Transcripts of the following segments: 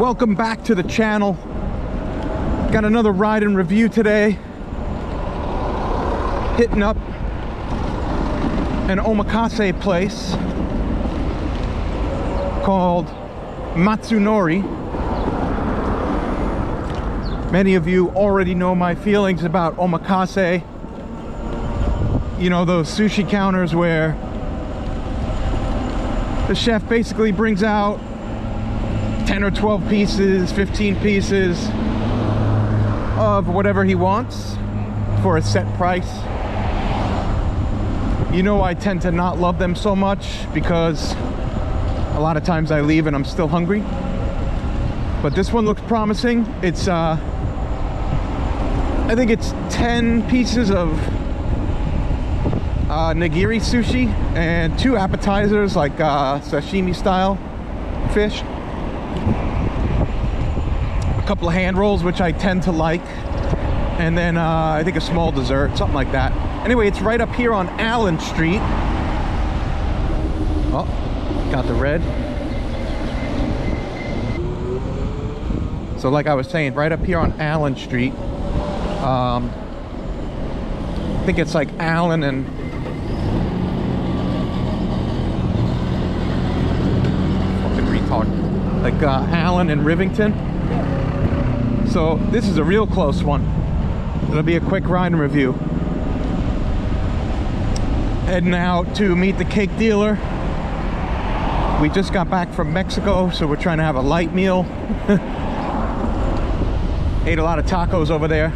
Welcome back to the channel. Got another ride and review today. Hitting up an omakase place called MATSUNORI. Many of you already know my feelings about omakase. You know, those sushi counters where the chef basically brings out 10 or 12 pieces, 15 pieces of whatever he wants for a set price. You know, I tend to not love them so much because a lot of times I leave and I'm still hungry. But this one looks promising. It's I think it's 10 pieces of nigiri sushi and 2 appetizers, like sashimi style fish, a couple of hand rolls, which I tend to like, and then I think a small dessert, something like that. Anyway, it's right up here on Allen Street. Oh, got the red. So like I was saying, right up here on Allen Street. I think it's like Allen and like Allen and Rivington. So this is a real close one. It'll be a quick ride and review. Heading out to meet the cake dealer. We just got back from Mexico, so we're trying to have a light meal. Ate a lot of tacos over there.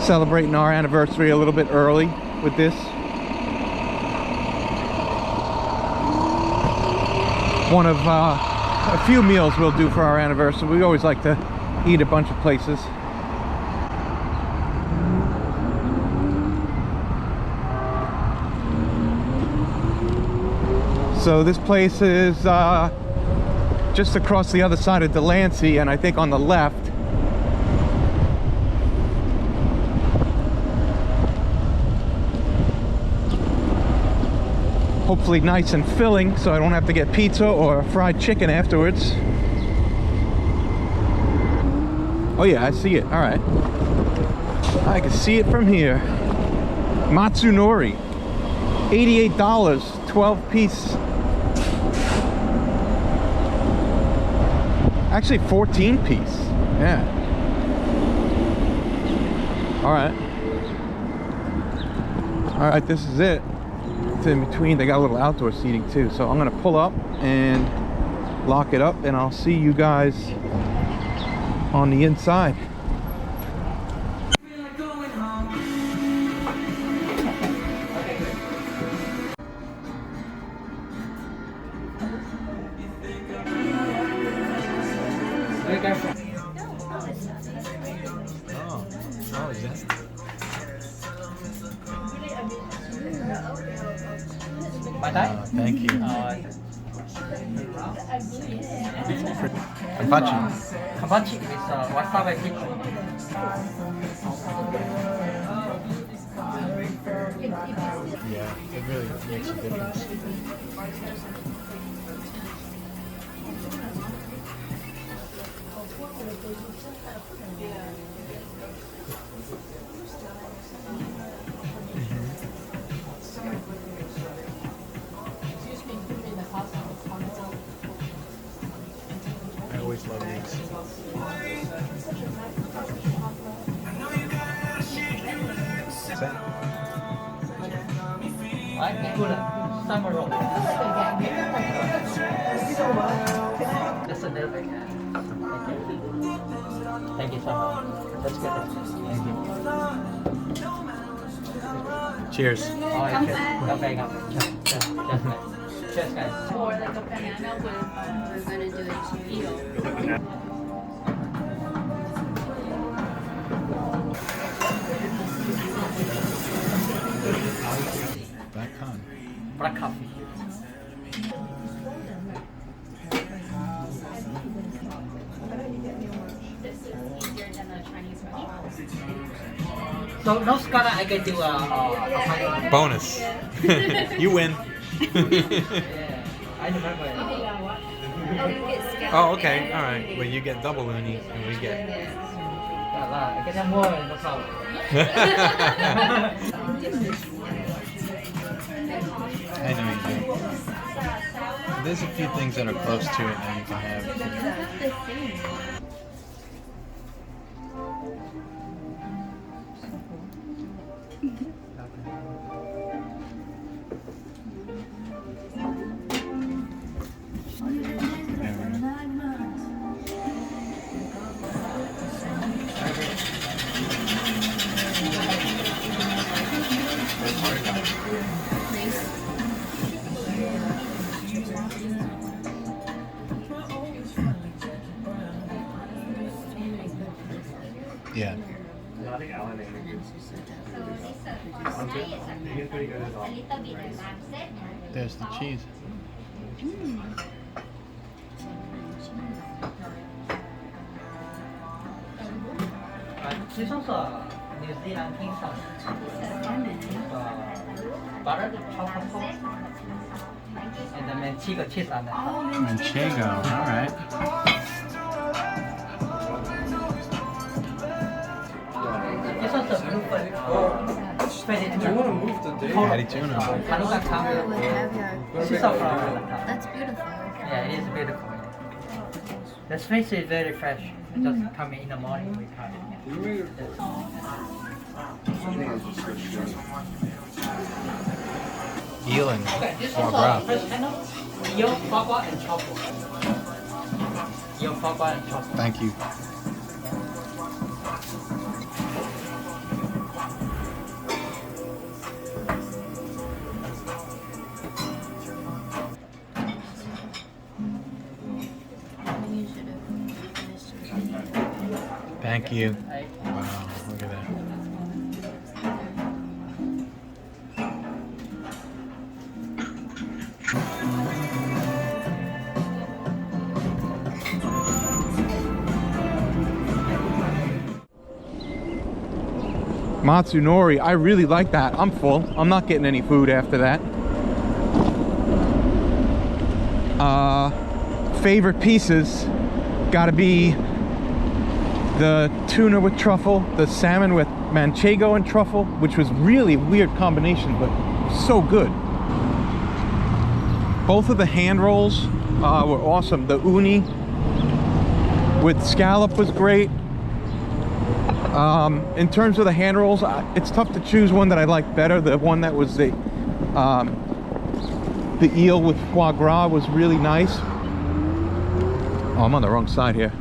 Celebrating our anniversary a little bit early with this. One of a few meals we'll do for our anniversary. We always like to eat a bunch of places. So this place is just across the other side of Delancey, and I think on the left. Hopefully nice and filling, so I don't have to get pizza or fried chicken afterwards. Oh yeah, I see it. All right, I can see it from here. MATSUNORI, $88, 12 piece. Actually 14 piece. Yeah. All right, this is it. In between, they got a little outdoor seating too, so I'm gonna pull up and lock it up, and I'll see you guys on the inside. Oh, is that? Thank you. Kampachi. Kampachi with wasabi pickle. Yeah, it really makes a difference. I always love these. Summer roll. That's a little. Thank you so much. That's good. Thank you. Cheers. Oh, okay. Cheers, guys. Or like a banana with, we're gonna do a chipito. Black coffee. This is easier than a Chinese restaurant. So no Scala, I get you a Bonus. You win. Yeah, I remember. Oh, you get scalloped Oh, okay. egg. All right. Well, you get double uni, and we get. I get them more, no problem. I know you do. There's a few things that are close to it that you can have. That's the thing. Yeah. There's the cheese. This one's a New Zealand king salmon. Butter, chocolate sauce, and the manchego cheese on that. Manchego. All right. This one's a blueberry. Do you want to move the day? Patty tuna. Hanukkah With caviar. caviar. Sea salt flour. That's beautiful. Yeah, it is beautiful. The fish is very fresh. It just come in the morning we cut it. Eel and Okay, this foie is gras. fresh handle. Eel, foie gras, and truffle. Eel, foie gras, and truffle. Thank you. You should have finished it. Thank you. Right. Wow, look at that. Matsunori, I really like that. I'm full. I'm not getting any food after that. Favorite pieces gotta be the tuna with truffle, the salmon with manchego and truffle, which was really weird combination, but so good. Both of the hand rolls were awesome. The uni with scallop was great. In terms of the hand rolls, it's tough to choose one that I like better. The one that was the eel with foie gras was really nice. Oh, I'm on the wrong side here.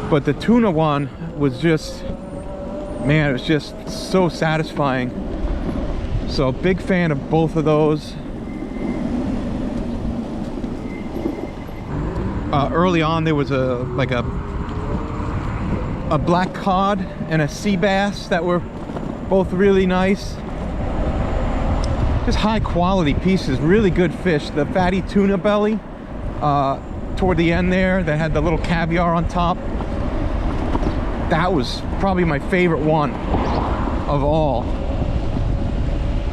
But the tuna one was just, man, it was just so satisfying. So big fan of both of those. Early on there was a black cod and a sea bass that were both really nice. Just high quality pieces, really good fish. The fatty tuna belly toward the end there that had the little caviar on top, that was probably my favorite one of all.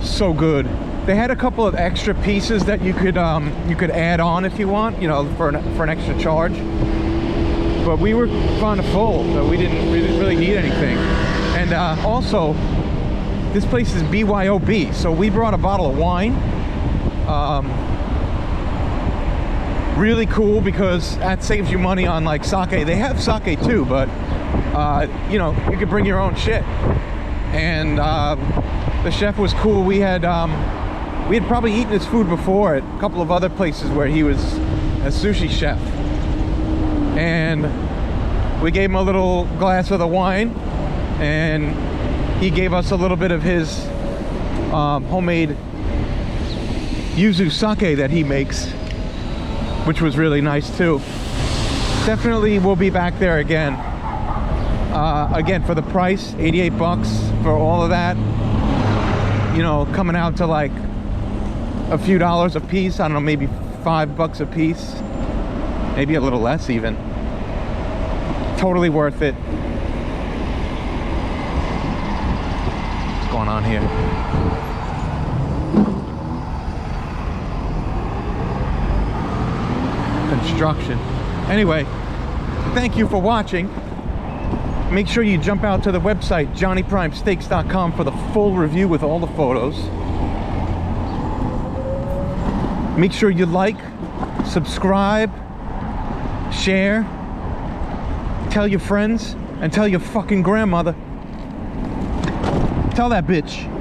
So good. They had a couple of extra pieces that you could add on if you want, you know, for an extra charge. But we were kind of full, so we didn't really need anything. And also, this place is BYOB, so we brought a bottle of wine. Really cool because that saves you money on like sake. They have sake too, but you know, you could bring your own shit. And the chef was cool. We had probably eaten his food before at a couple of other places where he was a sushi chef. And we gave him a little glass of the wine, and he gave us a little bit of his homemade yuzu sake that he makes, which was really nice too. Definitely we'll be back there again. Again, for the price, 88 bucks for all of that. You know, coming out to like a few dollars a piece. I don't know, maybe $5 a piece. Maybe a little less even. Totally worth it. going on here. Construction. Anyway, thank you for watching. Make sure you jump out to the website johnnyprimesteaks.com for the full review with all the photos. Make sure you like, subscribe, share, tell your friends, and tell your fucking grandmother. Tell that bitch.